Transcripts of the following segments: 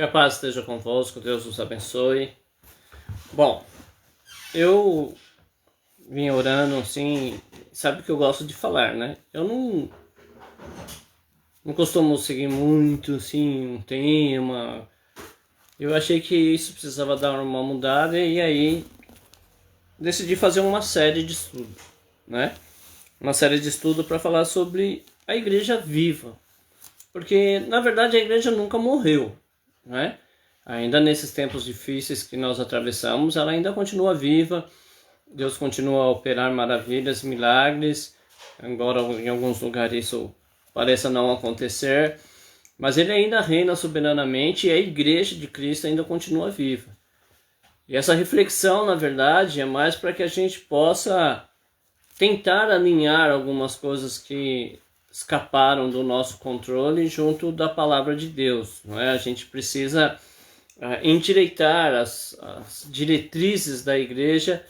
Que a paz esteja convosco, Deus os abençoe. Bom, eu vim orando assim, sabe que eu gosto de falar, né? Eu não costumo seguir muito assim um tema. Eu achei que isso precisava dar uma mudada e aí decidi fazer uma série de estudo, né? Uma série de estudo para falar sobre a igreja viva. Porque, na verdade, a igreja nunca morreu, né? Ainda nesses tempos difíceis que nós atravessamos, ela ainda continua viva. Deus continua a operar maravilhas, milagres, embora em alguns lugares isso pareça não acontecer. Mas Ele ainda reina soberanamente e a igreja de Cristo ainda continua viva. E essa reflexão, na verdade, é mais para que a gente possa tentar alinhar algumas coisas que escaparam do nosso controle junto da palavra de Deus, não é? A gente precisa endireitar as diretrizes da igreja,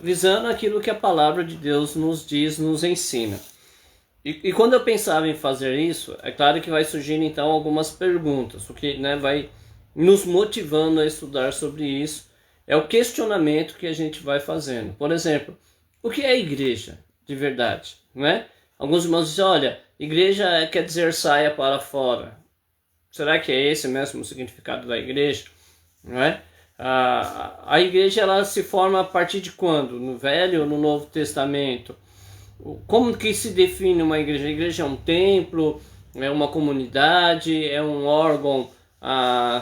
visando aquilo que a palavra de Deus nos diz, nos ensina. E quando eu pensava em fazer isso, é claro que vai surgir então algumas perguntas, o que, né, vai nos motivando a estudar sobre isso, é o questionamento que a gente vai fazendo. Por exemplo, o que é igreja de verdade, não é? Alguns irmãos dizem, olha, igreja quer dizer saia para fora. Será que é esse mesmo o significado da igreja? Não é? A igreja ela se forma a partir de quando? No Velho ou no Novo Testamento? Como que se define uma igreja? A igreja é um templo, é uma comunidade, é um órgão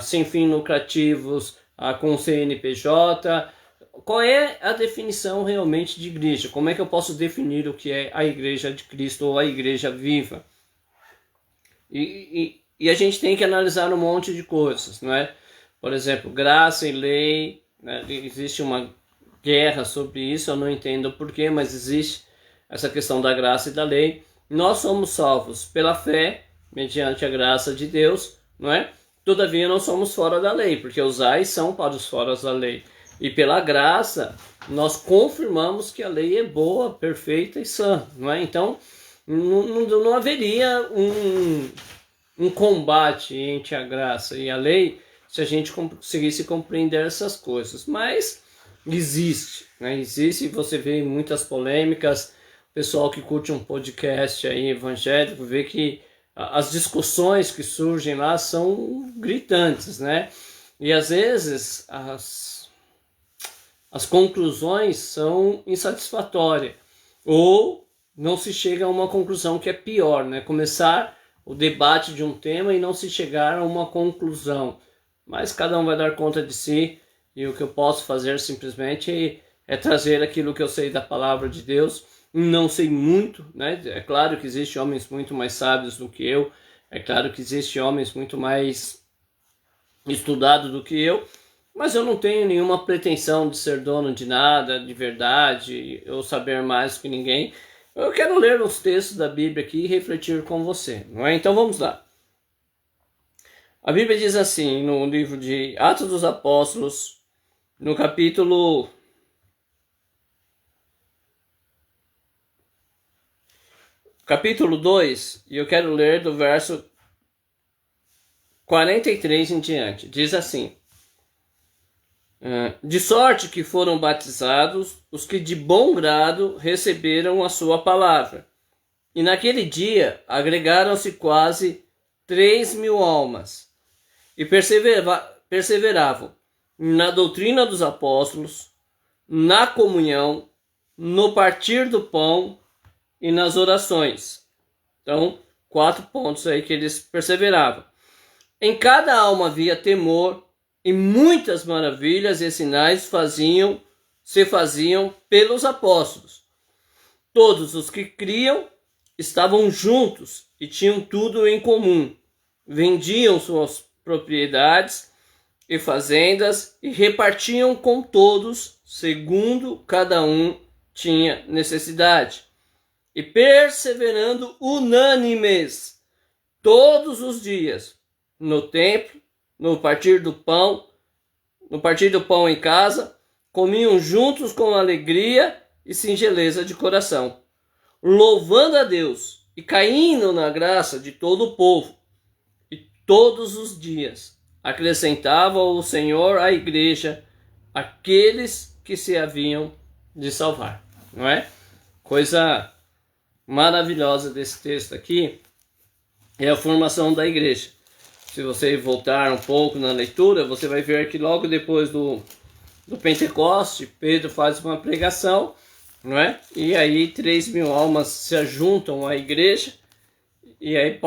sem fins lucrativos, com CNPJ. Qual é a definição realmente de igreja? Como é que eu posso definir o que é a igreja de Cristo ou a igreja viva? E a gente tem que analisar um monte de coisas, não é? Por exemplo, graça e lei, né? Existe uma guerra sobre isso, eu não entendo o porquê, mas existe essa questão da graça e da lei. Nós somos salvos pela fé, mediante a graça de Deus, não é? Todavia não somos fora da lei, porque os ais são para os fora da lei. E pela graça, nós confirmamos que a lei é boa, perfeita e sã, não é? Então, não haveria um combate entre a graça e a lei se a gente conseguisse compreender essas coisas. Mas existe, né? Existe, você vê muitas polêmicas, o pessoal que curte um podcast aí evangélico vê que as discussões que surgem lá são gritantes, né? E às vezes as conclusões são insatisfatórias, ou não se chega a uma conclusão que é pior, né? Começar o debate de um tema e não se chegar a uma conclusão. Mas cada um vai dar conta de si, e o que eu posso fazer simplesmente é trazer aquilo que eu sei da palavra de Deus. Não sei muito, né? É claro que existem homens muito mais sábios do que eu, é claro que existem homens muito mais estudados do que eu, mas eu não tenho nenhuma pretensão de ser dono de nada, de verdade, ou saber mais que ninguém. Eu quero ler os textos da Bíblia aqui e refletir com você, não é? Então vamos lá. A Bíblia diz assim, no livro de Atos dos Apóstolos, no capítulo 2, e eu quero ler do verso 43 em diante. Diz assim: de sorte que foram batizados os que de bom grado receberam a sua palavra. E naquele dia agregaram-se quase 3.000 almas. E perseveravam na doutrina dos apóstolos, na comunhão, no partir do pão e nas orações. Então, 4 pontos aí que eles perseveravam. Em cada alma havia temor, e muitas maravilhas e sinais se faziam pelos apóstolos. Todos os que criam estavam juntos e tinham tudo em comum. Vendiam suas propriedades e fazendas e repartiam com todos, segundo cada um tinha necessidade. E perseverando unânimes todos os dias no templo, no partir do pão em casa, comiam juntos com alegria e singeleza de coração, louvando a Deus e caindo na graça de todo o povo. E todos os dias acrescentava o Senhor à igreja aqueles que se haviam de salvar, não é? Coisa maravilhosa desse texto aqui é a formação da igreja. Se você voltar um pouco na leitura, você vai ver que logo depois do Pentecoste, Pedro faz uma pregação, não é? E aí 3.000 almas se ajuntam à igreja, e aí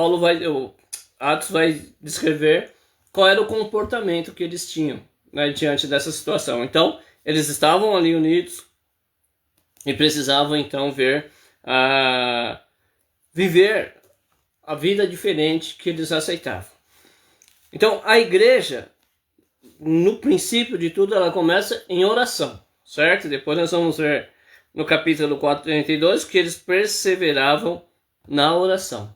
Atos vai descrever qual era o comportamento que eles tinham, né, diante dessa situação. Então, eles estavam ali unidos e precisavam então viver a vida diferente que eles aceitavam. Então, a igreja, no princípio de tudo, ela começa em oração, certo? Depois nós vamos ver no capítulo 4:32 que eles perseveravam na oração,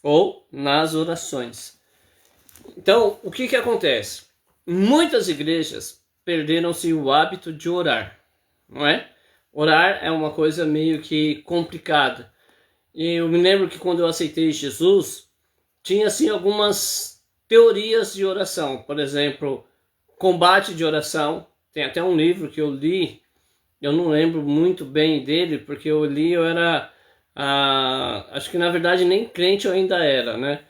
ou nas orações. Então, o que acontece? Muitas igrejas perderam-se o hábito de orar, não é? Orar é uma coisa meio que complicada. E eu me lembro que quando eu aceitei Jesus, tinha assim algumas teorias de oração. Por exemplo, combate de oração. Tem até um livro que eu li, eu não lembro muito bem dele, porque eu li, eu era, acho que na verdade nem crente eu ainda era, né?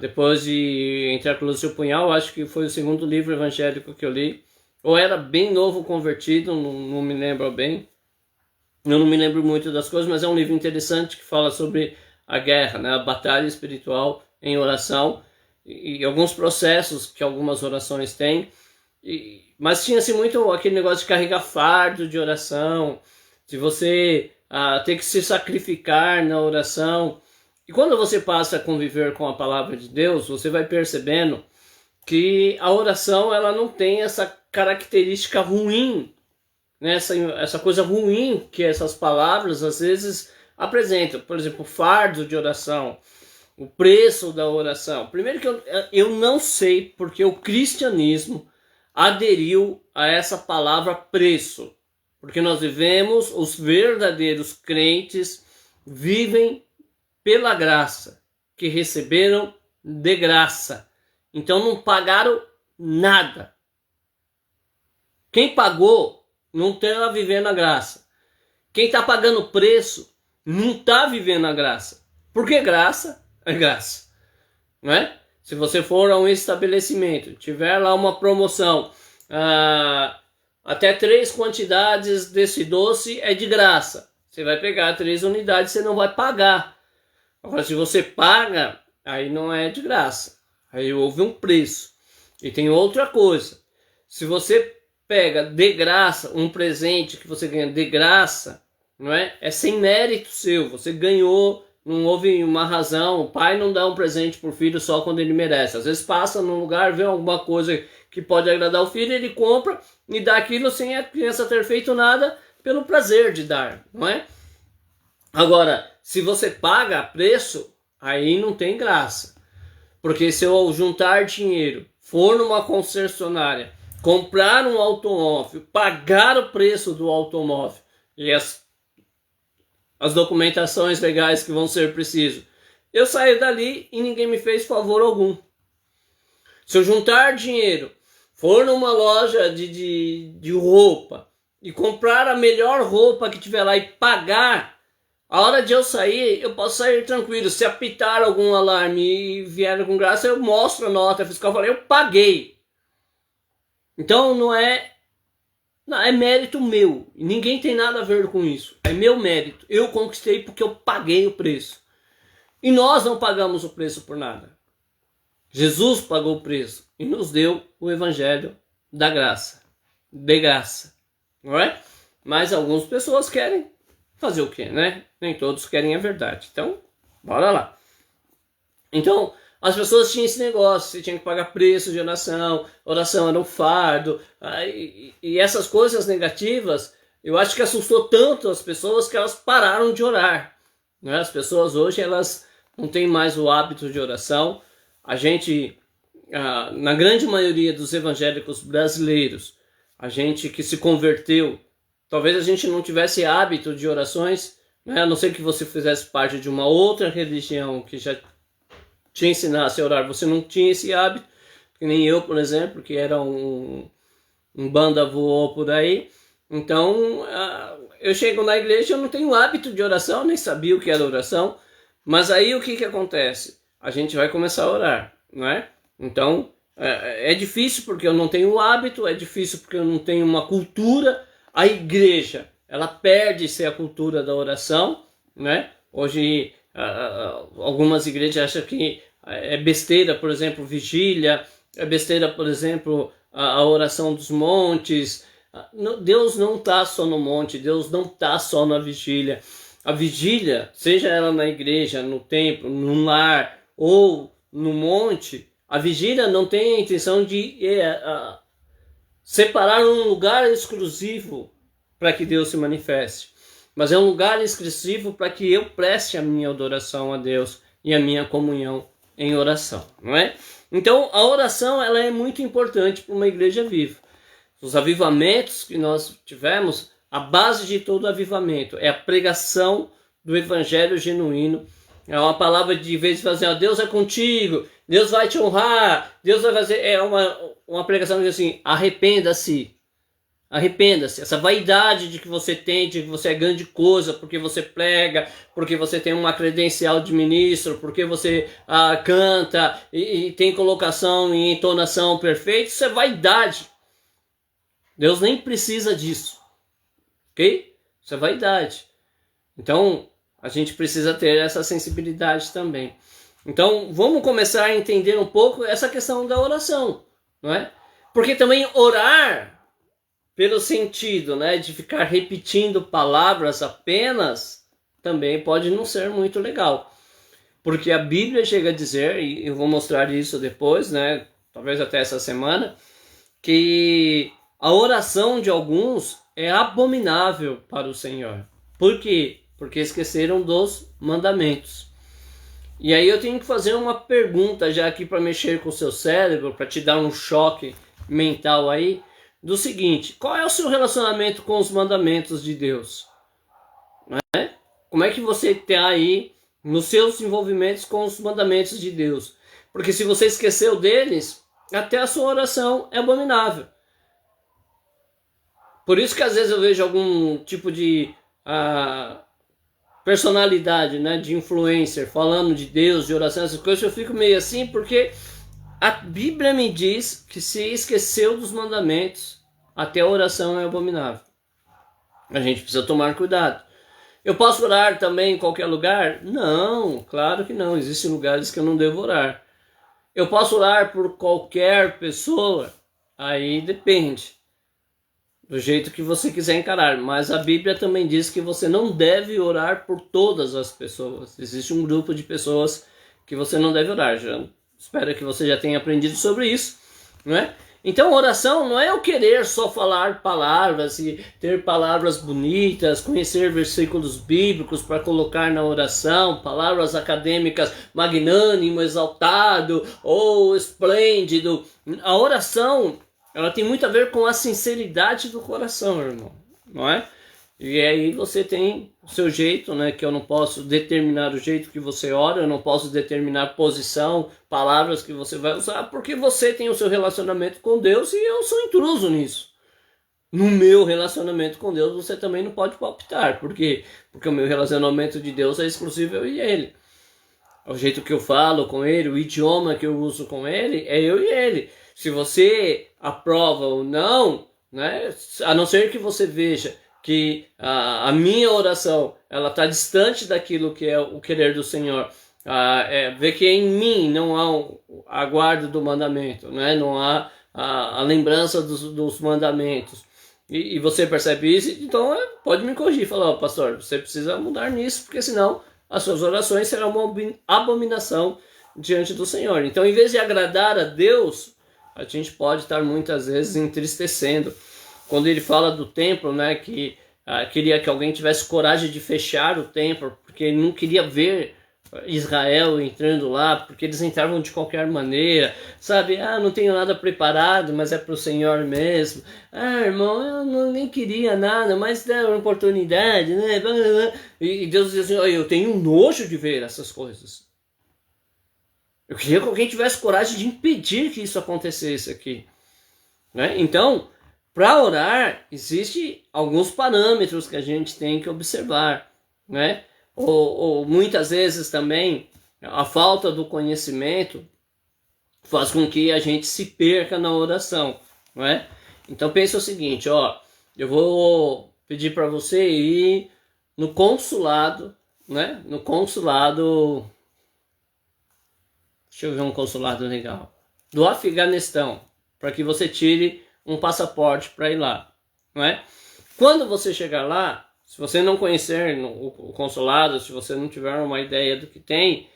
Depois de entrar pelo seu punhal, acho que foi o segundo livro evangélico que eu li. Ou era bem novo convertido, não me lembro bem. Eu não me lembro muito das coisas, mas é um livro interessante que fala sobre a guerra, né? A batalha espiritual em oração e alguns processos que algumas orações têm. Mas tinha-se muito aquele negócio de carregar fardo de oração, de você ter que se sacrificar na oração. E quando você passa a conviver com a palavra de Deus, você vai percebendo que a oração ela não tem essa característica ruim, né? Essa coisa ruim que essas palavras às vezes apresentam. Por exemplo, o fardo de oração, o preço da oração. Primeiro que eu não sei porque o cristianismo aderiu a essa palavra preço. Porque nós vivemos, os verdadeiros crentes vivem pela graça, que receberam de graça. Então não pagaram nada. Quem pagou não está vivendo a graça. Quem está pagando preço não está vivendo a graça. Porque graça é graça, não é? Se você for a um estabelecimento, tiver lá uma promoção, até 3 quantidades desse doce é de graça. Você vai pegar 3 unidades, você não vai pagar. Agora, se você paga, aí não é de graça. Aí houve um preço. E tem outra coisa. Se você pega de graça um presente que você ganha de graça, não é? É sem mérito seu. Você ganhou, não houve uma razão. O pai não dá um presente para o filho só quando ele merece. Às vezes passa num lugar, vê alguma coisa que pode agradar o filho, ele compra e dá aquilo sem a criança ter feito nada pelo prazer de dar, não é? Agora, se você paga a preço, aí não tem graça. Porque se eu juntar dinheiro, for numa concessionária, comprar um automóvel, pagar o preço do automóvel e as documentações legais que vão ser precisas, eu saio dali e ninguém me fez favor algum. Se eu juntar dinheiro, for numa loja de roupa e comprar a melhor roupa que tiver lá e pagar, a hora de eu sair, eu posso sair tranquilo. Se apitar algum alarme e vier com graça, eu mostro a nota fiscal e falei, eu paguei. Então não é mérito meu. Ninguém tem nada a ver com isso. É meu mérito. Eu conquistei porque eu paguei o preço. E nós não pagamos o preço por nada. Jesus pagou o preço e nos deu o evangelho da graça. De graça. Não é? Mas algumas pessoas querem fazer o quê, né? Nem todos querem a verdade. Então, bora lá. Então, as pessoas tinham esse negócio, você tinha que pagar preço de oração era um fardo, e essas coisas negativas, eu acho que assustou tanto as pessoas que elas pararam de orar. Né? As pessoas hoje, elas não têm mais o hábito de oração. A gente, na grande maioria dos evangélicos brasileiros, a gente que se converteu, talvez a gente não tivesse hábito de orações, né? A não ser que você fizesse parte de uma outra religião que já te ensinasse a orar, você não tinha esse hábito. que nem eu, por exemplo, que era um banda voou por aí. Então, eu chego na igreja, eu não tenho hábito de oração, nem sabia o que era oração, mas aí o que acontece? A gente vai começar a orar, não é? Então, é difícil porque eu não tenho hábito, é difícil porque eu não tenho uma cultura. A igreja, ela perde ser a cultura da oração, né? Hoje, algumas igrejas acham que é besteira, por exemplo, vigília, é besteira, por exemplo, a oração dos montes. Deus não está só no monte, Deus não está só na vigília. A vigília, seja ela na igreja, no templo, no lar ou no monte, a vigília não tem a intenção de separar um lugar exclusivo para que Deus se manifeste, mas é um lugar exclusivo para que eu preste a minha adoração a Deus e a minha comunhão em oração, não é? Então a oração, ela é muito importante para uma igreja viva. Os avivamentos que nós tivemos, a base de todo avivamento é a pregação do evangelho genuíno. É uma palavra de vez de fazer, Deus é contigo, Deus vai te honrar, Deus vai fazer. É uma pregação assim, arrependa-se. Arrependa-se. Essa vaidade de que você tem, de que você é grande coisa, porque você prega, porque você tem uma credencial de ministro, porque você canta e tem colocação e entonação perfeita, isso é vaidade. Deus nem precisa disso. Ok? Isso é vaidade. Então, a gente precisa ter essa sensibilidade também. Então, vamos começar a entender um pouco essa questão da oração, não é? Porque também orar, pelo sentido, né, de ficar repetindo palavras apenas, também pode não ser muito legal. Porque a Bíblia chega a dizer, e eu vou mostrar isso depois, né, talvez até essa semana, que a oração de alguns é abominável para o Senhor. Por quê? Porque esqueceram dos mandamentos. E aí eu tenho que fazer uma pergunta já aqui para mexer com o seu cérebro, para te dar um choque mental aí, do seguinte: qual é o seu relacionamento com os mandamentos de Deus? Né? Como é que você está aí nos seus envolvimentos com os mandamentos de Deus? Porque se você esqueceu deles, até a sua oração é abominável. Por isso que às vezes eu vejo algum tipo de personalidade, né, de influencer, falando de Deus, de oração, essas coisas, eu fico meio assim, porque a Bíblia me diz que se esqueceu dos mandamentos, até a oração é abominável. A gente precisa tomar cuidado. Eu posso orar também em qualquer lugar? Não, claro que não. Existem lugares que eu não devo orar. Eu posso orar por qualquer pessoa? Aí depende do jeito que você quiser encarar. Mas a Bíblia também diz que você não deve orar por todas as pessoas. Existe um grupo de pessoas que você não deve orar. Espero que você já tenha aprendido sobre isso, não é? Então, oração não é eu querer só falar palavras e ter palavras bonitas, conhecer versículos bíblicos para colocar na oração, palavras acadêmicas magnânimo, exaltado ou esplêndido. A oração, ela tem muito a ver com a sinceridade do coração, irmão, não é? E aí você tem o seu jeito, né? Que eu não posso determinar o jeito que você ora, eu não posso determinar posição, palavras que você vai usar, porque você tem o seu relacionamento com Deus e eu sou intruso nisso. No meu relacionamento com Deus você também não pode palpitar. Por quê? Porque o meu relacionamento de Deus é exclusivo eu e Ele. O jeito que eu falo com Ele, o idioma que eu uso com Ele, é eu e Ele. Se você aprova ou não, né? A não ser que você veja que a minha oração ela está distante daquilo que é o querer do Senhor, ver que em mim não há a guarda do mandamento, né? Não há a lembrança dos mandamentos, e você percebe isso, então pode me corrigir, falar, pastor, você precisa mudar nisso, porque senão as suas orações serão uma abominação diante do Senhor. Então, em vez de agradar a Deus, a gente pode estar muitas vezes entristecendo. Quando ele fala do templo, né, que queria que alguém tivesse coragem de fechar o templo, porque ele não queria ver Israel entrando lá, porque eles entravam de qualquer maneira, sabe? Não tenho nada preparado, mas é para o Senhor mesmo. Irmão, eu nem queria nada, mas dá uma oportunidade, né? E Deus diz assim, eu tenho nojo de ver essas coisas. Eu queria que alguém tivesse coragem de impedir que isso acontecesse aqui, né? Então, para orar, existem alguns parâmetros que a gente tem que observar, né? Ou muitas vezes também a falta do conhecimento faz com que a gente se perca na oração, não é? Então pensa o seguinte, ó, eu vou pedir para você ir no consulado, né? No consulado, deixa eu ver um consulado legal, do Afeganistão, para que você tire um passaporte para ir lá, não é? Quando você chegar lá, se você não conhecer o consulado, se você não tiver uma ideia do que tem,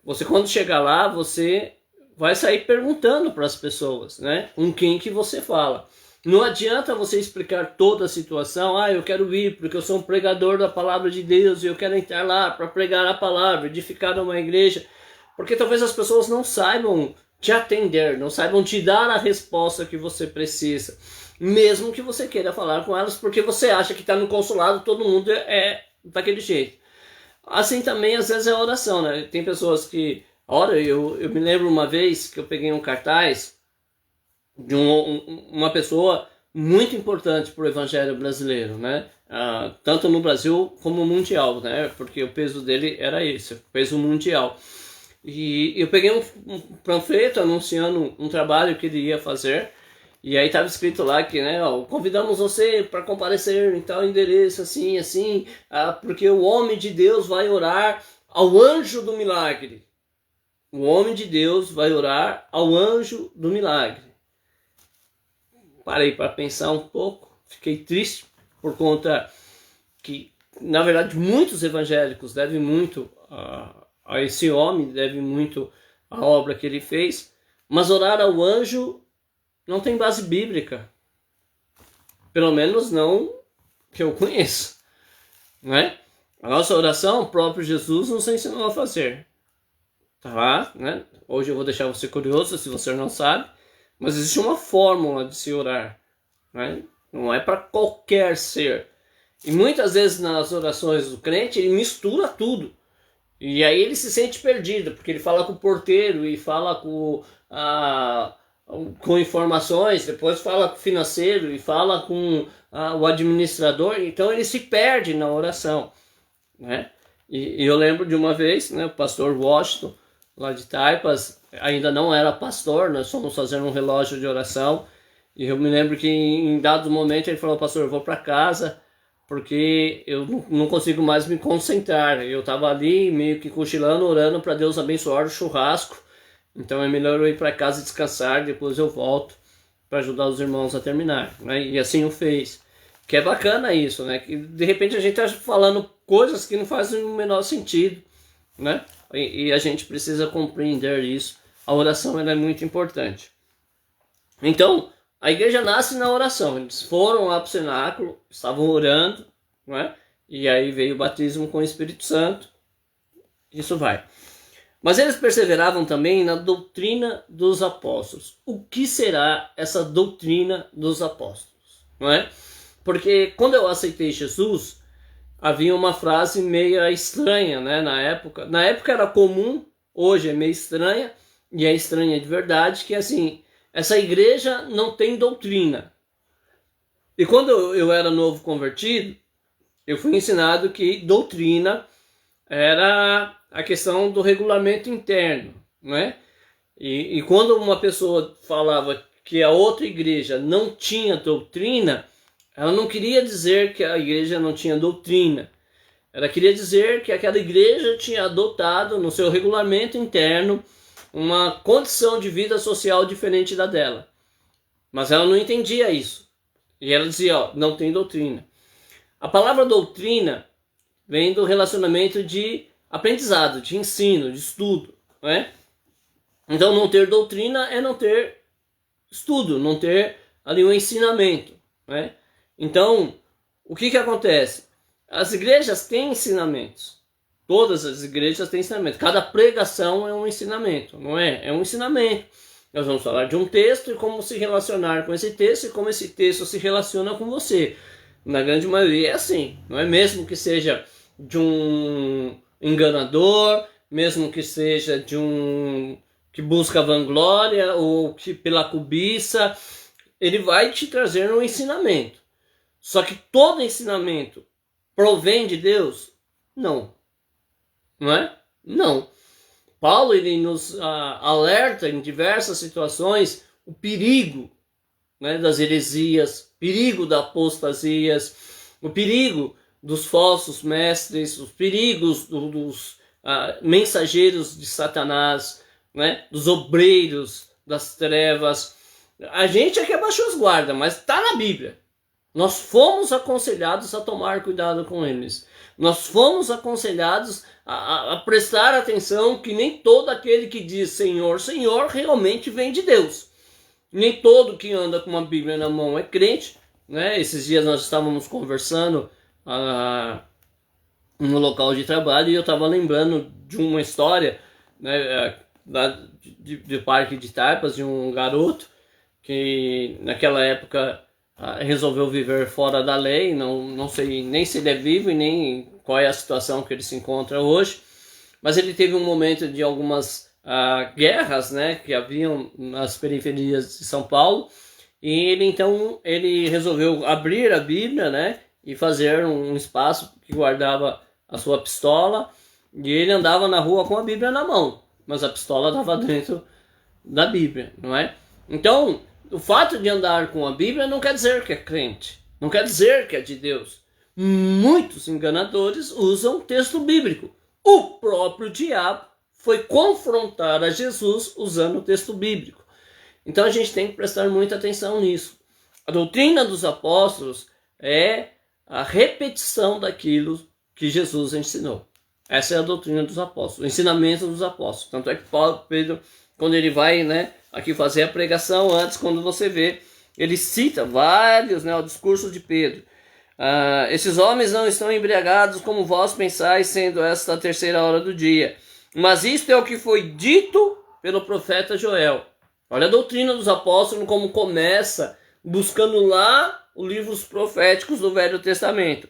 você quando chegar lá, você vai sair perguntando para as pessoas, né? Com quem que você fala. Não adianta você explicar toda a situação. Ah, eu quero ir porque eu sou um pregador da palavra de Deus e eu quero entrar lá para pregar a palavra, edificar uma igreja. Porque talvez as pessoas não saibam te atender, não saibam te dar a resposta que você precisa. Mesmo que você queira falar com elas, porque você acha que está no consulado, todo mundo é daquele jeito. Assim também, às vezes, é a oração, né? Tem pessoas que... Ora, eu me lembro uma vez que eu peguei um cartaz de uma pessoa muito importante para o evangelho brasileiro, né? Tanto no Brasil como mundial, né? Porque o peso dele era esse, o peso mundial. E eu peguei um panfleto anunciando um trabalho que ele ia fazer, e aí estava escrito lá que, né, ó, convidamos você para comparecer em tal endereço, assim, assim, porque o homem de Deus vai orar ao anjo do milagre. O homem de Deus vai orar ao anjo do milagre. Parei para pensar um pouco, fiquei triste por conta que, na verdade, muitos evangélicos devem muito a esse homem, devem muito à obra que ele fez, mas orar ao anjo não tem base bíblica, pelo menos não que eu conheço, né? A nossa oração, o próprio Jesus nos ensinou a fazer. Tá lá, né? Hoje eu vou deixar você curioso se você não sabe, mas existe uma fórmula de se orar, né? Não é para qualquer ser. E muitas vezes nas orações do crente ele mistura tudo. E aí ele se sente perdido, porque ele fala com o porteiro e fala com informações, depois fala com o financeiro e fala com o administrador, então ele se perde na oração, né? E eu lembro de uma vez, né, o pastor Washington, lá de Taipas, ainda não era pastor, nós fomos fazer um relógio de oração, e eu me lembro que em dado momento ele falou: pastor, eu vou para casa, porque eu não consigo mais me concentrar. Eu estava ali meio que cochilando, orando para Deus abençoar o churrasco, então é melhor eu ir para casa descansar, depois eu volto para ajudar os irmãos a terminar, né? E assim o fez. Que é bacana isso, né? Que de repente a gente está falando coisas que não fazem o menor sentido, né? E a gente precisa compreender isso. A oração ela é muito importante. Então, a igreja nasce na oração. Eles foram lá para o cenáculo, estavam orando, né? E aí veio o batismo com o Espírito Santo. Isso vai. Mas eles perseveravam também na doutrina dos apóstolos. O que será essa doutrina dos apóstolos? Não é? Porque quando eu aceitei Jesus, havia uma frase meio estranha, né, na época. Na época era comum, hoje é meio estranha, e é estranha de verdade, que assim, essa igreja não tem doutrina. E quando eu era novo convertido, eu fui ensinado que doutrina era a questão do regulamento interno, né? E quando uma pessoa falava que a outra igreja não tinha doutrina, ela não queria dizer que a igreja não tinha doutrina. Ela queria dizer que aquela igreja tinha adotado no seu regulamento interno uma condição de vida social diferente da dela. Mas ela não entendia isso. E ela dizia, ó, não tem doutrina. A palavra doutrina vem do relacionamento de aprendizado, de ensino, de estudo, não é? Então não ter doutrina é não ter estudo, não ter ali um ensinamento, né? Então, o que acontece? As igrejas têm ensinamentos. Todas as igrejas têm ensinamento. Cada pregação é um ensinamento, não é? É um ensinamento. Nós vamos falar de um texto e como se relacionar com esse texto e como esse texto se relaciona com você. Na grande maioria é assim, não é? Mesmo que seja de um enganador, mesmo que seja de um que busca vanglória ou que pela cobiça, ele vai te trazer um ensinamento. Só que todo ensinamento provém de Deus? Não. Não é? Não. Paulo ele nos alerta em diversas situações o perigo, né, das heresias, perigo da apostasias, o perigo dos falsos mestres, os perigos dos mensageiros de Satanás, né, dos obreiros das trevas. A gente é que abaixou as guardas, mas está na Bíblia. Nós fomos aconselhados a tomar cuidado com eles. Nós fomos aconselhados a prestar atenção que nem todo aquele que diz Senhor, Senhor, realmente vem de Deus. Nem todo que anda com uma Bíblia na mão é crente, né? Esses dias nós estávamos conversando no local de trabalho e eu estava lembrando de uma história, né, de Parque de Taipas, de um garoto que naquela época resolveu viver fora da lei, não sei nem se ele é vivo e nem qual é a situação que ele se encontra hoje, mas ele teve um momento de algumas guerras, né, que haviam nas periferias de São Paulo, e ele resolveu abrir a Bíblia, né, e fazer um espaço que guardava a sua pistola, e ele andava na rua com a Bíblia na mão, mas a pistola estava dentro da Bíblia, não é? Então, o fato de andar com a Bíblia não quer dizer que é crente, não quer dizer que é de Deus. Muitos enganadores usam texto bíblico. O próprio diabo foi confrontar a Jesus usando o texto bíblico. Então a gente tem que prestar muita atenção nisso. A doutrina dos apóstolos é a repetição daquilo que Jesus ensinou. Essa é a doutrina dos apóstolos, o ensinamento dos apóstolos. Tanto é que Pedro, quando ele vai, né, aqui fazer a pregação, antes, quando você vê, ele cita vários, né, o discurso de Pedro. Esses homens não estão embriagados como vós pensais, sendo esta a terceira hora do dia. Mas isto é o que foi dito pelo profeta Joel. Olha a doutrina dos apóstolos como começa, buscando lá os livros proféticos do Velho Testamento.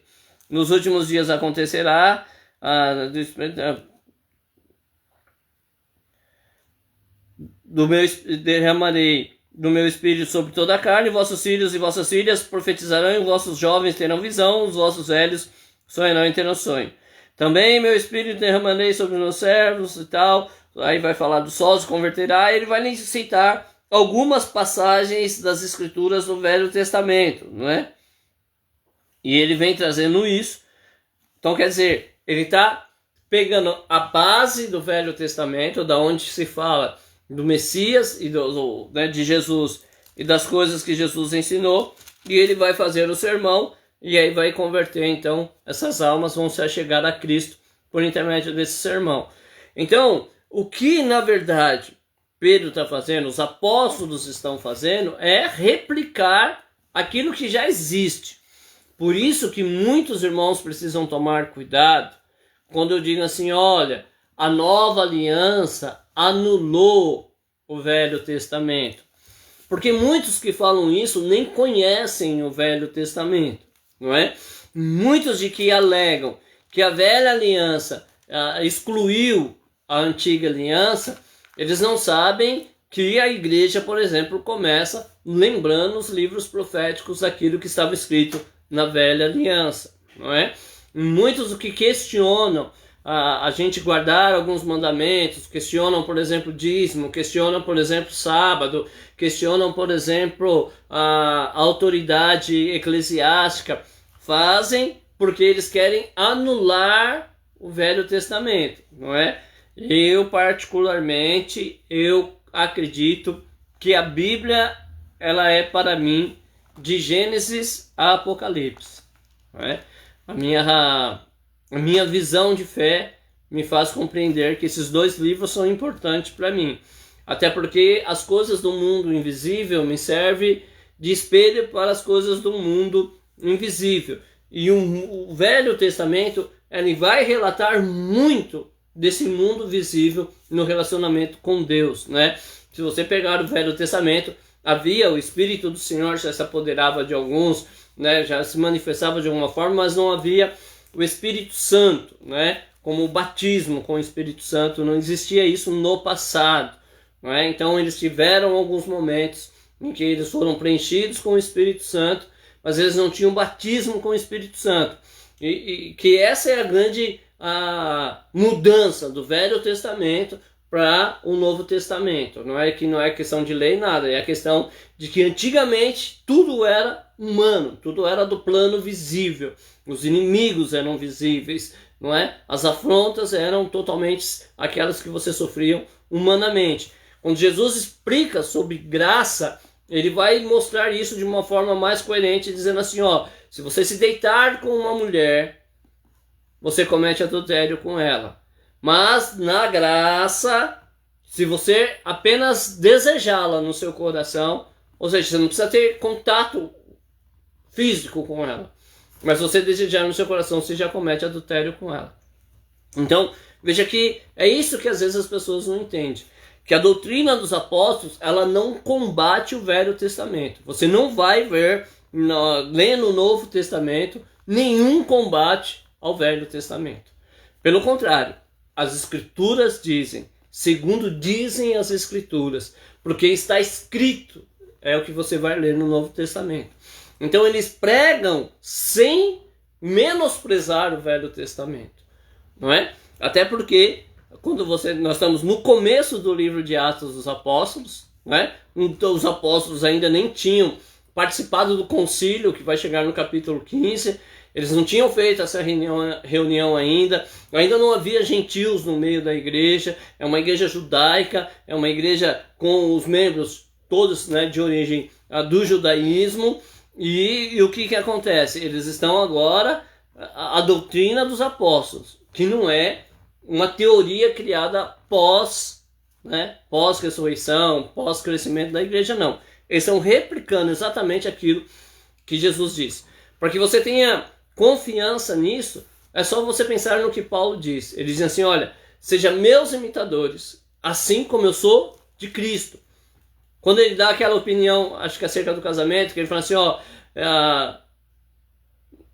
Nos últimos dias acontecerá derramarei do meu espírito sobre toda a carne, vossos filhos e vossas filhas profetizarão, e vossos jovens terão visão, os vossos velhos sonharão e terão sonho. Também meu espírito derramarei sobre os meus servos e tal. Aí vai falar do sol se converterá, e ele vai citar algumas passagens das escrituras do Velho Testamento, não é? E ele vem trazendo isso. Então quer dizer, ele está pegando a base do Velho Testamento, da onde se fala do Messias e de Jesus e das coisas que Jesus ensinou, e ele vai fazer o sermão, e aí vai converter, então essas almas vão se achegar a Cristo por intermédio desse sermão. Então, o que na verdade Pedro está fazendo, os apóstolos estão fazendo, é replicar aquilo que já existe. Por isso que muitos irmãos precisam tomar cuidado quando eu digo assim, olha, a nova aliança anulou o Velho Testamento. Porque muitos que falam isso nem conhecem o Velho Testamento, não é? Muitos de que alegam que a velha aliança excluiu a antiga aliança, eles não sabem que a igreja, por exemplo, começa lembrando os livros proféticos daquilo que estava escrito na velha aliança, não é? Muitos que questionam a gente guardar alguns mandamentos, questionam, por exemplo, dízimo, questionam, por exemplo, sábado, questionam, por exemplo, a autoridade eclesiástica, fazem porque eles querem anular o Velho Testamento, não é? Eu, particularmente, eu acredito que a Bíblia, ela é para mim de Gênesis a Apocalipse, não é? A minha visão de fé me faz compreender que esses dois livros são importantes para mim. Até porque as coisas do mundo invisível me servem de espelho para as coisas do mundo invisível. E o Velho Testamento, ele vai relatar muito desse mundo visível no relacionamento com Deus, né? Se você pegar o Velho Testamento, havia o Espírito do Senhor, já se apoderava de alguns, né? Já se manifestava de alguma forma, mas não havia o Espírito Santo, né? Como o batismo com o Espírito Santo, não existia isso no passado, não é? Então eles tiveram alguns momentos em que eles foram preenchidos com o Espírito Santo, mas eles não tinham batismo com o Espírito Santo. E que essa é a grande mudança do Velho Testamento para o Novo Testamento. Não é questão de lei, nada. É a questão de que antigamente tudo era humano, tudo era do plano visível. Os inimigos eram visíveis, não é? As afrontas eram totalmente aquelas que você sofriam humanamente. Quando Jesus explica sobre graça, ele vai mostrar isso de uma forma mais coerente, dizendo assim, ó, se você se deitar com uma mulher, você comete adultério com ela. Mas na graça, se você apenas desejá-la no seu coração, ou seja, você não precisa ter contato físico com ela, mas você desejar no seu coração, você já comete adultério com ela. Então, veja que é isso que às vezes as pessoas não entendem. Que a doutrina dos apóstolos, ela não combate o Velho Testamento. Você não vai ver, lendo o Novo Testamento, nenhum combate ao Velho Testamento. Pelo contrário, as Escrituras dizem, segundo dizem as Escrituras, porque está escrito, é o que você vai ler no Novo Testamento. Então eles pregam sem menosprezar o Velho Testamento, não é? Até porque quando nós estamos no começo do livro de Atos dos Apóstolos, né? Então os apóstolos ainda nem tinham participado do concílio, que vai chegar no capítulo 15, eles não tinham feito essa reunião ainda não havia gentios no meio da igreja, é uma igreja judaica, é uma igreja com os membros todos, né, de origem do judaísmo, e o que acontece? Eles estão agora, a doutrina dos apóstolos, que não é uma teoria criada pós-ressurreição, pós-crescimento da igreja, não. Eles estão replicando exatamente aquilo que Jesus disse. Para que você tenha confiança nisso, é só você pensar no que Paulo diz. Ele diz assim, olha, seja meus imitadores, assim como eu sou de Cristo. Quando ele dá aquela opinião, acho que acerca do casamento, que ele fala assim, ó,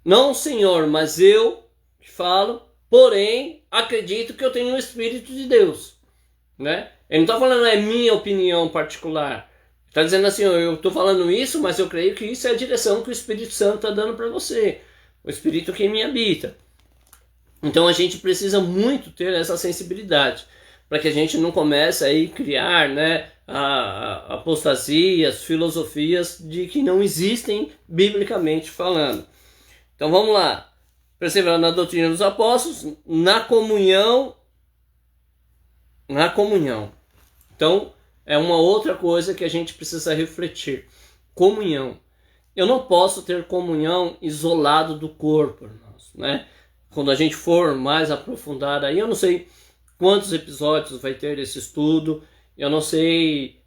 não Senhor, mas eu te falo, porém, acredito que eu tenho o Espírito de Deus, né? Ele não está falando, é minha opinião particular. Está dizendo assim, eu estou falando isso, mas eu creio que isso é a direção que o Espírito Santo está dando para você. O Espírito que me habita. Então a gente precisa muito ter essa sensibilidade, para que a gente não comece aí a criar, né, apostasias, filosofias de que não existem biblicamente falando. Então vamos lá. Perseverar na doutrina dos apóstolos, na comunhão. Então, é uma outra coisa que a gente precisa refletir. Comunhão. Eu não posso ter comunhão isolado do corpo, irmãos, né? Quando a gente for mais aprofundar aí, eu não sei quantos episódios vai ter esse estudo, eu não sei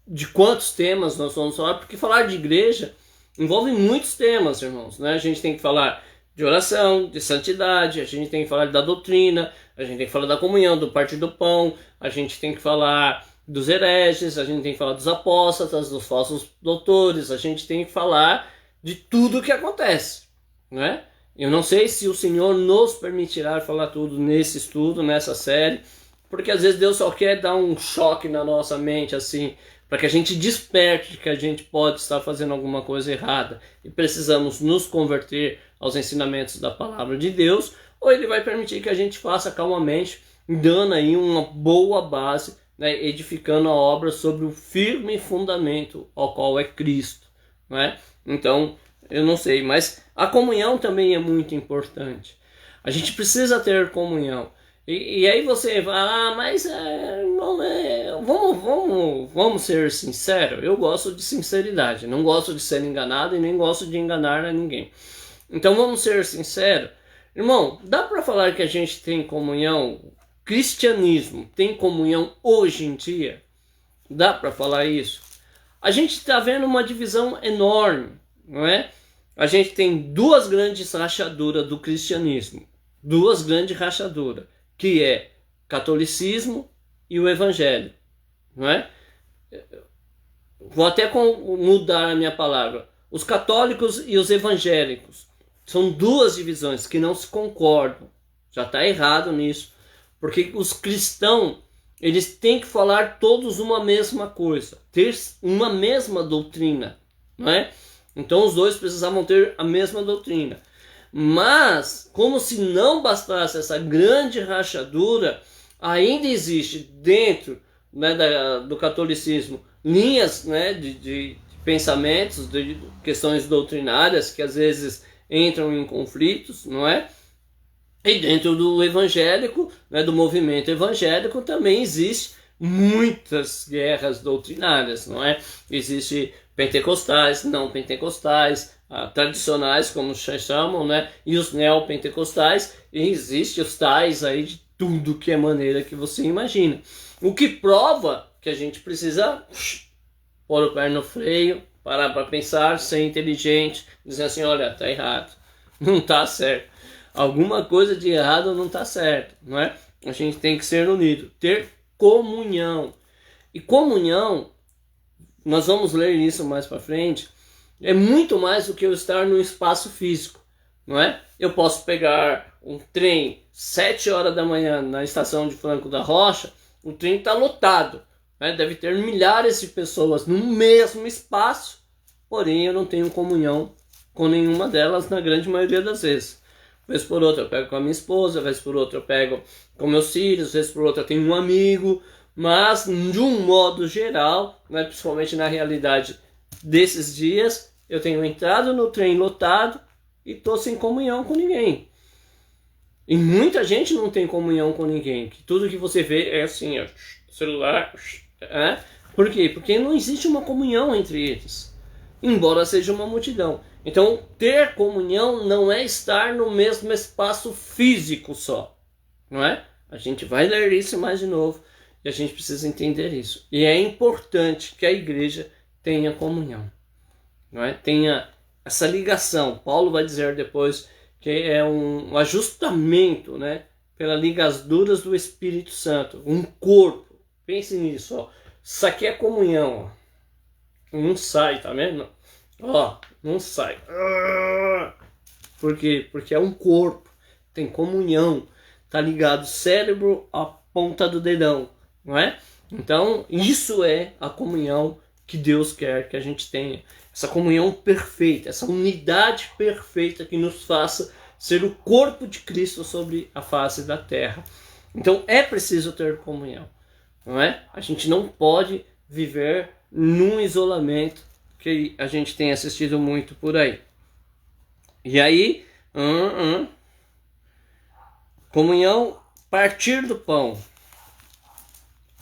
de quantos temas nós vamos falar, porque falar de igreja envolve muitos temas, irmãos, né? A gente tem que falar de oração, de santidade, a gente tem que falar da doutrina, a gente tem que falar da comunhão, do partir do pão, a gente tem que falar dos hereges, a gente tem que falar dos apóstatas, dos falsos doutores, a gente tem que falar de tudo o que acontece, né? Eu não sei se o Senhor nos permitirá falar tudo nesse estudo, nessa série, porque às vezes Deus só quer dar um choque na nossa mente, assim, para que a gente desperte que a gente pode estar fazendo alguma coisa errada e precisamos nos converter aos ensinamentos da palavra de Deus, ou Ele vai permitir que a gente faça calmamente, dando aí uma boa base, né, edificando a obra sobre o firme fundamento ao qual é Cristo, né? Então, eu não sei, mas a comunhão também é muito importante. A gente precisa ter comunhão. E aí você vai, mas vamos ser sinceros. Eu gosto de sinceridade, não gosto de ser enganado e nem gosto de enganar a ninguém. Então vamos ser sinceros. Irmão, dá para falar que a gente tem comunhão? Cristianismo tem comunhão hoje em dia? Dá para falar isso? A gente está vendo uma divisão enorme, não é? A gente tem duas grandes rachaduras do cristianismo. Duas grandes rachaduras, que é catolicismo e o evangelho, não é? Vou até mudar a minha palavra. Os católicos e os evangélicos são duas divisões que não se concordam. Já está errado nisso, porque os cristãos Eles têm que falar todos uma mesma coisa, ter uma mesma doutrina, não é? Então os dois precisavam ter a mesma doutrina. Mas, como se não bastasse essa grande rachadura, ainda existe dentro, né, do catolicismo linhas, né, de pensamentos, de questões doutrinárias que às vezes entram em conflitos, não é? E dentro do evangélico, né, do movimento evangélico, também existe muitas guerras doutrinárias, não é? Existe pentecostais, não pentecostais, tradicionais, como se chamam, né? E os neopentecostais, e existe os tais aí de tudo que é maneira que você imagina. O que prova que a gente precisa pôr o pé no freio, parar para pensar, ser inteligente, dizer assim, olha, tá errado, não tá certo. Alguma coisa de errado não está certo, não é? A gente tem que ser unido, ter comunhão. E comunhão, nós vamos ler isso mais para frente, é muito mais do que eu estar no espaço físico, não é? Eu posso pegar um trem 7 horas da manhã na estação de Franco da Rocha, o trem está lotado, né? Deve ter milhares de pessoas no mesmo espaço, porém eu não tenho comunhão com nenhuma delas na grande maioria das vezes. Vez por outra eu pego com a minha esposa, vez por outra eu pego com meus filhos, vez por outra eu tenho um amigo, mas de um modo geral, né, principalmente na realidade desses dias, eu tenho entrado no trem lotado e estou sem comunhão com ninguém. E muita gente não tem comunhão com ninguém, que tudo que você vê é assim, ó, celular, é? Por quê? Porque não existe uma comunhão entre eles, embora seja uma multidão. Então, ter comunhão não é estar no mesmo espaço físico só, não é? A gente vai ler isso mais de novo e a gente precisa entender isso. E é importante que a igreja tenha comunhão, não é? Tenha essa ligação. Paulo vai dizer depois que é um ajustamento, né? Pelas ligaduras do Espírito Santo, um corpo. Pense nisso, ó. Isso aqui é comunhão, ó. Não sai, tá vendo? Ó, não sai. Por quê? Porque é um corpo, tem comunhão, tá ligado cérebro à ponta do dedão, não é? Então, isso é a comunhão que Deus quer que a gente tenha. Essa comunhão perfeita, essa unidade perfeita que nos faça ser o corpo de Cristo sobre a face da terra. Então, é preciso ter comunhão, não é? A gente não pode viver num isolamento que a gente tem assistido muito por aí. E aí, comunhão, partir do pão.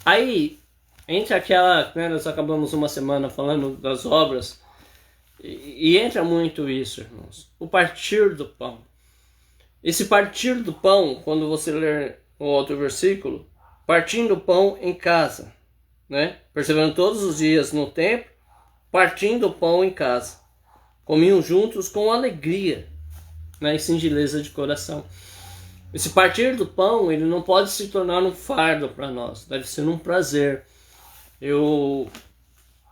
Aí, entre aquela, né, nós acabamos uma semana falando das obras, e entra muito isso, irmãos. O partir do pão. Esse partir do pão, quando você ler o outro versículo, partindo o pão em casa, né? Percebendo todos os dias no templo, partindo o pão em casa, comiam juntos com alegria, né, e singeleza de coração. Esse partir do pão, ele não pode se tornar um fardo para nós, deve ser um prazer. Eu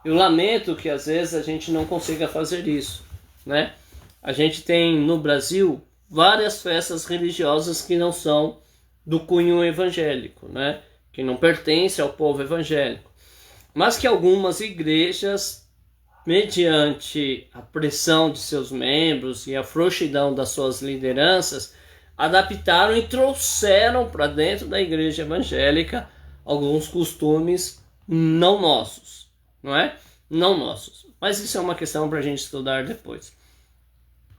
lamento que às vezes a gente não consiga fazer isso, né? A gente tem no Brasil várias festas religiosas que não são do cunho evangélico, né? Que não pertencem ao povo evangélico, mas que algumas igrejas, mediante a pressão de seus membros e a frouxidão das suas lideranças, adaptaram e trouxeram para dentro da igreja evangélica alguns costumes não nossos, não é? Não nossos. Mas isso é uma questão para a gente estudar depois.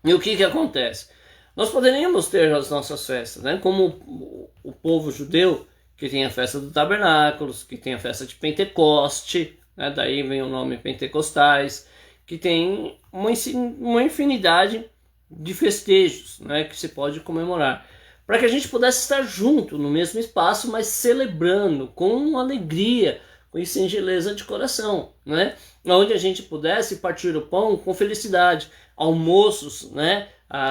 E o que acontece? Nós poderíamos ter as nossas festas, né? Como o povo judeu, que tem a festa do Tabernáculos, que tem a festa de Pentecoste, né? Daí vem o nome Pentecostais, que tem uma infinidade de festejos, né? Que se pode comemorar, para que a gente pudesse estar junto no mesmo espaço, mas celebrando com alegria, com singeleza de coração, né? Onde a gente pudesse partir o pão com felicidade, almoços, né?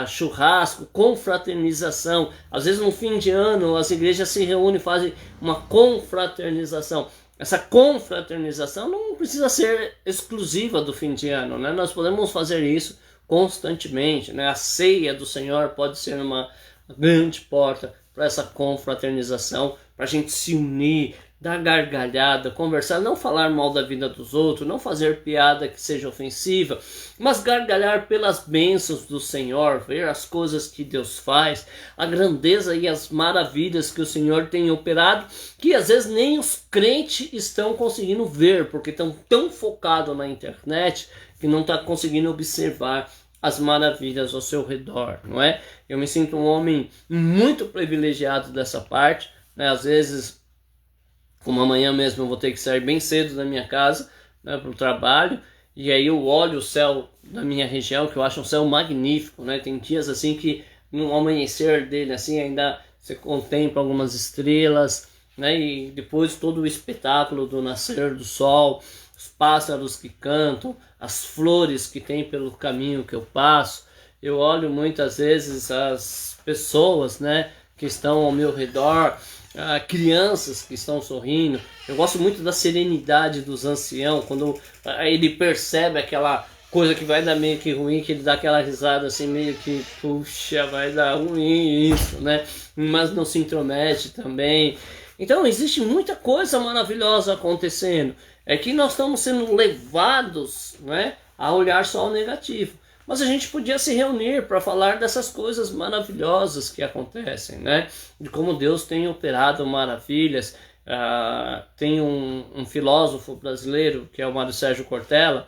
Churrasco, confraternização. Às vezes no fim de ano as igrejas se reúnem e fazem uma confraternização. Essa confraternização não precisa ser exclusiva do fim de ano, né? Nós podemos fazer isso constantemente, né? A ceia do Senhor pode ser uma grande porta para essa confraternização, para a gente se unir, dar gargalhada, conversar, não falar mal da vida dos outros, não fazer piada que seja ofensiva, mas gargalhar pelas bênçãos do Senhor, ver as coisas que Deus faz, a grandeza e as maravilhas que o Senhor tem operado, que às vezes nem os crentes estão conseguindo ver, porque estão tão focados na internet que não estão conseguindo observar as maravilhas ao seu redor, não é? Eu me sinto um homem muito privilegiado dessa parte, né? Às vezes, como amanhã mesmo eu vou ter que sair bem cedo da minha casa, né, para o trabalho, e aí eu olho o céu da minha região, que eu acho um céu magnífico, né? Tem dias assim que no amanhecer dele assim ainda você contempla algumas estrelas, né? E depois todo o espetáculo do nascer do sol, os pássaros que cantam, as flores que tem pelo caminho que eu passo. Eu olho muitas vezes as pessoas, né, que estão ao meu redor, crianças que estão sorrindo. Eu gosto muito da serenidade dos anciãos, quando ele percebe aquela coisa que vai dar meio que ruim, que ele dá aquela risada assim meio que, puxa, vai dar ruim isso, né? Mas não se intromete também. Então existe muita coisa maravilhosa acontecendo. É que nós estamos sendo levados, né, a olhar só o negativo. Mas a gente podia se reunir para falar dessas coisas maravilhosas que acontecem, né? De como Deus tem operado maravilhas. Tem um filósofo brasileiro, que é o Mário Sérgio Cortella.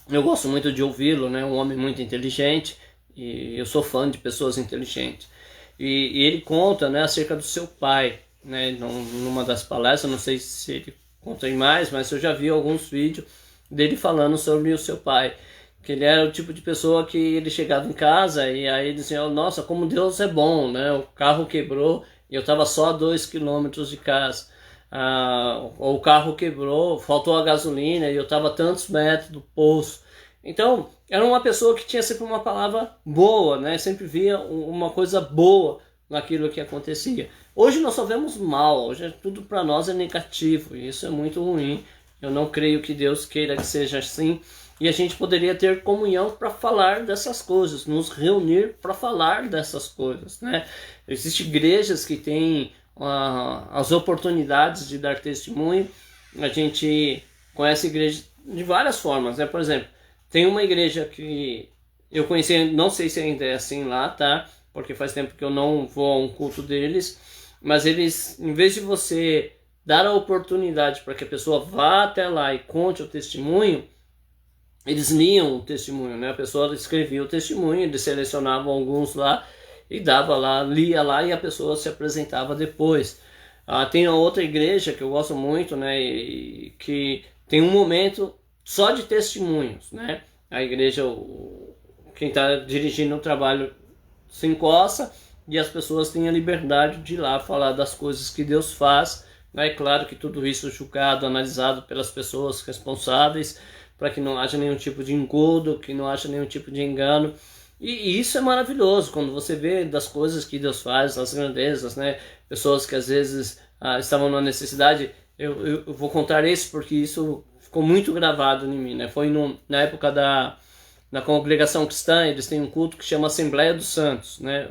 Eu gosto muito de ouvi-lo, né? Um homem muito inteligente, e eu sou fã de pessoas inteligentes. E ele conta, né, acerca do seu pai, né? Numa das palestras, não sei se ele conta em mais, mas eu já vi alguns vídeos dele falando sobre o seu pai. Que ele era o tipo de pessoa que ele chegava em casa e aí ele dizia, nossa, como Deus é bom, né? O carro quebrou e eu estava só a 2 quilômetros de casa. O carro quebrou, faltou a gasolina e eu estava a tantos metros do poço. Então, era uma pessoa que tinha sempre uma palavra boa, né? Sempre via uma coisa boa naquilo que acontecia. Hoje nós só vemos mal, hoje tudo para nós é negativo e isso é muito ruim. Eu não creio que Deus queira que seja assim. E a gente poderia ter comunhão para falar dessas coisas, nos reunir para falar dessas coisas, né? Existem igrejas que têm as oportunidades de dar testemunho. A gente conhece igrejas de várias formas, né? Por exemplo, tem uma igreja que eu conheci, não sei se ainda é assim lá, tá? Porque faz tempo que eu não vou a um culto deles, mas eles, em vez de você dar a oportunidade para que a pessoa vá até lá e conte o testemunho, eles liam o testemunho, né? A pessoa escrevia o testemunho, eles selecionavam alguns lá e dava lá, lia lá e a pessoa se apresentava depois. Tem a outra igreja que eu gosto muito, né? E que tem um momento só de testemunhos, né? A igreja, quem está dirigindo o trabalho se encosta e as pessoas têm a liberdade de ir lá falar das coisas que Deus faz. É claro que tudo isso é julgado, analisado pelas pessoas responsáveis, para que não haja nenhum tipo de engodo, que não haja nenhum tipo de engano. E isso é maravilhoso, quando você vê das coisas que Deus faz, as grandezas, né? Pessoas que às vezes estavam na necessidade. Eu vou contar isso porque isso ficou muito gravado em mim, né? Foi na época da congregação cristã, eles têm um culto que chama Assembleia dos Santos, né?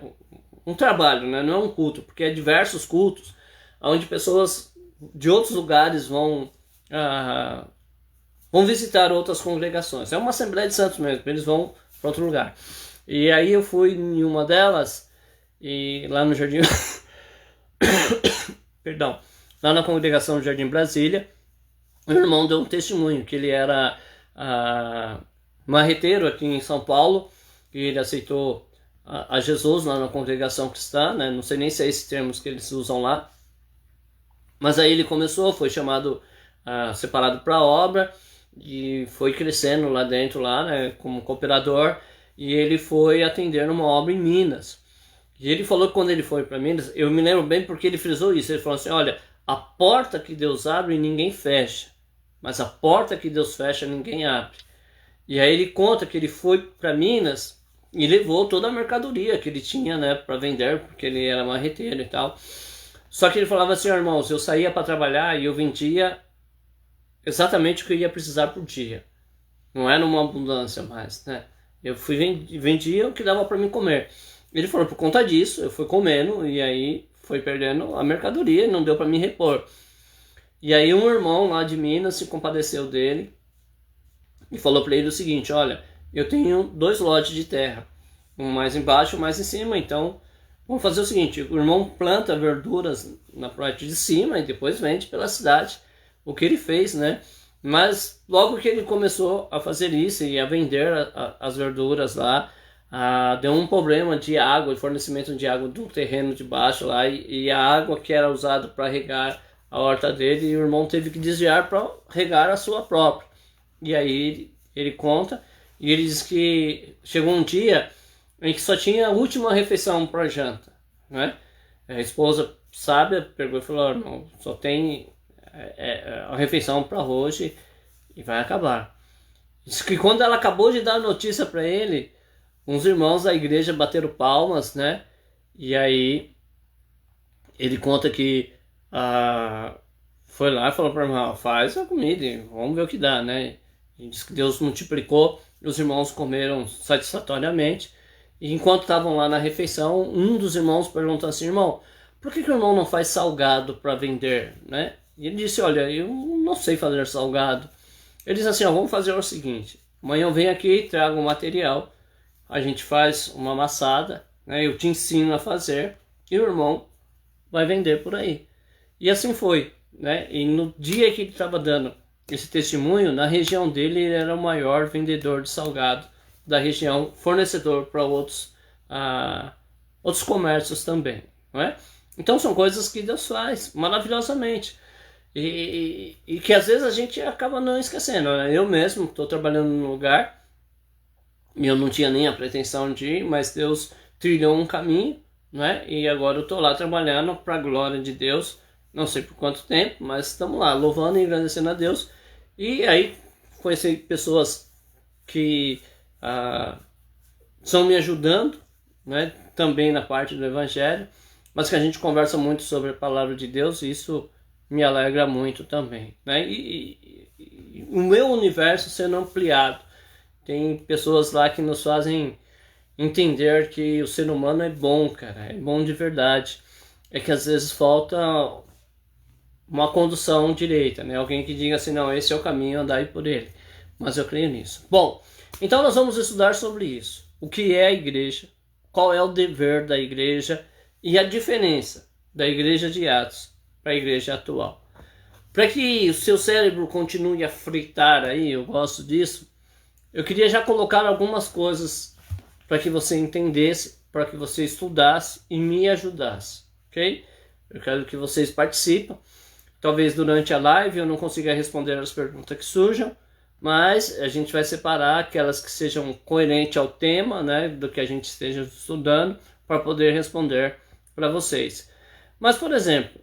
Um trabalho, né? Não é um culto, porque é diversos cultos, onde pessoas de outros lugares vão visitar outras congregações. É uma Assembleia de Santos mesmo, eles vão para outro lugar. E aí eu fui em uma delas, e lá no Jardim... Perdão. Lá na congregação do Jardim Brasília, o irmão deu um testemunho, que ele era marreteiro aqui em São Paulo, e ele aceitou a Jesus lá na congregação cristã, né? Não sei nem se é esses termos que eles usam lá. Mas aí ele começou, foi chamado, separado para a obra, e foi crescendo lá dentro, lá, né, como cooperador, e ele foi atender numa obra em Minas. E ele falou que quando ele foi para Minas, eu me lembro bem porque ele frisou isso, ele falou assim, olha, a porta que Deus abre ninguém fecha, mas a porta que Deus fecha ninguém abre. E aí ele conta que ele foi para Minas e levou toda a mercadoria que ele tinha, né, para vender, porque ele era marreteiro e tal. Só que ele falava assim, irmãos, eu saía para trabalhar e eu vendia exatamente o que eu ia precisar por dia. Não era uma abundância mais, né? Eu vendia o que dava para mim comer. Ele falou, por conta disso, eu fui comendo e aí foi perdendo a mercadoria e não deu para me repor. E aí um irmão lá de Minas se compadeceu dele e falou para ele o seguinte: olha, eu tenho 2 lotes de terra, um mais embaixo e um mais em cima, então vamos fazer o seguinte: o irmão planta verduras na parte de cima e depois vende pela cidade, o que ele fez, né? Mas logo que ele começou a fazer isso e a vender as verduras lá, deu um problema de água, de fornecimento de água do terreno de baixo lá, e a água que era usada para regar a horta dele, e o irmão teve que desviar para regar a sua própria. E aí ele conta, e ele diz que chegou um dia em que só tinha a última refeição para janta, né? A esposa sábia pegou e falou: irmão, só tem a refeição para hoje e vai acabar. Diz que quando ela acabou de dar a notícia para ele, uns irmãos da igreja bateram palmas, né? E aí ele conta que foi lá e falou para o irmão: faz a comida, vamos ver o que dá, né? E diz que Deus multiplicou, os irmãos comeram satisfatoriamente. E enquanto estavam lá na refeição, um dos irmãos perguntou assim: irmão, por que o irmão não faz salgado para vender, né? E ele disse: olha, eu não sei fazer salgado. Ele disse assim: ó, vamos fazer o seguinte, amanhã eu venho aqui, trago o material, a gente faz uma amassada, né? Eu te ensino a fazer e o irmão vai vender por aí. E assim foi, né? E no dia que ele estava dando esse testemunho, na região dele ele era o maior vendedor de salgado da região, fornecedor para outros comércios também, não é? Então são coisas que Deus faz maravilhosamente e que às vezes a gente acaba não esquecendo, né? Eu mesmo estou trabalhando num lugar e eu não tinha nem a pretensão de ir, mas Deus trilhou um caminho, né? E agora eu estou lá trabalhando para a glória de Deus, não sei por quanto tempo, mas estamos lá louvando e agradecendo a Deus. E aí conheci pessoas que estão me ajudando, né, também na parte do Evangelho, mas que a gente conversa muito sobre a palavra de Deus, e isso me alegra muito também, né? E o meu universo sendo ampliado, tem pessoas lá que nos fazem entender que o ser humano é bom, cara, é bom de verdade. É que às vezes falta uma condução direita, né? Alguém que diga assim: não, esse é o caminho, andai por ele. Mas eu creio nisso. Bom, então nós vamos estudar sobre isso. O que é a igreja, qual é o dever da igreja e a diferença da igreja de Atos para a igreja atual. Para que o seu cérebro continue a fritar aí, eu gosto disso, eu queria já colocar algumas coisas para que você entendesse, para que você estudasse e me ajudasse, ok? Eu quero que vocês participem. Talvez durante a live eu não consiga responder as perguntas que surjam, mas a gente vai separar aquelas que sejam coerentes ao tema, né, do que a gente esteja estudando, para poder responder para vocês. Mas, por exemplo,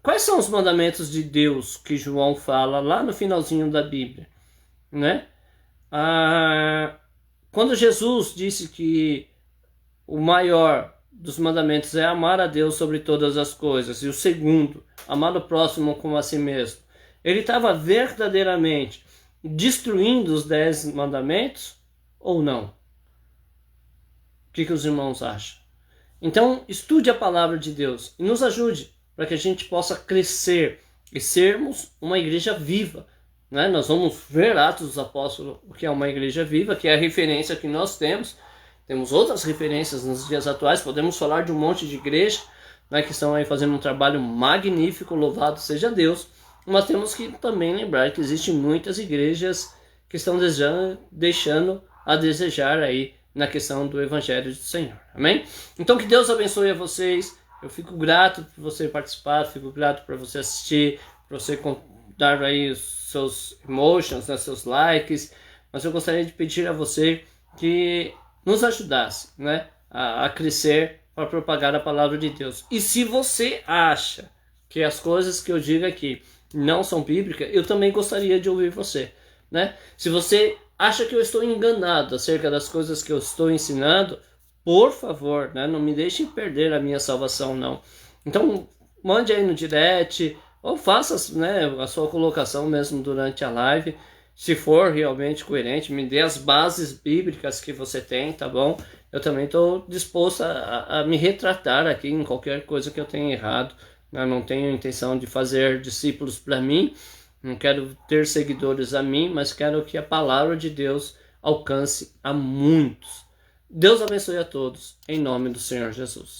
quais são os mandamentos de Deus que João fala lá no finalzinho da Bíblia, né? Quando Jesus disse que o maior dos mandamentos é amar a Deus sobre todas as coisas, e o segundo, amar o próximo como a si mesmo, ele estava verdadeiramente destruindo os 10 mandamentos ou não? O que os irmãos acham? Então, estude a palavra de Deus e nos ajude para que a gente possa crescer e sermos uma igreja viva, né? Nós vamos ver Atos dos Apóstolos, o que é uma igreja viva, que é a referência que nós temos. Temos outras referências nos dias atuais, podemos falar de um monte de igreja, né, que estão aí fazendo um trabalho magnífico, louvado seja Deus, mas temos que também lembrar que existem muitas igrejas que estão deixando a desejar aí na questão do Evangelho do Senhor, amém? Então que Deus abençoe a vocês, eu fico grato por você participar, fico grato por você assistir, por você dar aí os seus emotions, né, seus likes, mas eu gostaria de pedir a você que nos ajudasse, né, a crescer para propagar a palavra de Deus. E se você acha que as coisas que eu digo aqui não são bíblicas, eu também gostaria de ouvir você, né? Se você acha que eu estou enganado acerca das coisas que eu estou ensinando, por favor, né, não me deixe perder a minha salvação, não. Então, mande aí no direct, ou faça, né, a sua colocação mesmo durante a live, se for realmente coerente, me dê as bases bíblicas que você tem, tá bom? Eu também estou disposto a me retratar aqui em qualquer coisa que eu tenha errado, Eu não tenho intenção de fazer discípulos para mim, não quero ter seguidores a mim, mas quero que a palavra de Deus alcance a muitos. Deus abençoe a todos, em nome do Senhor Jesus.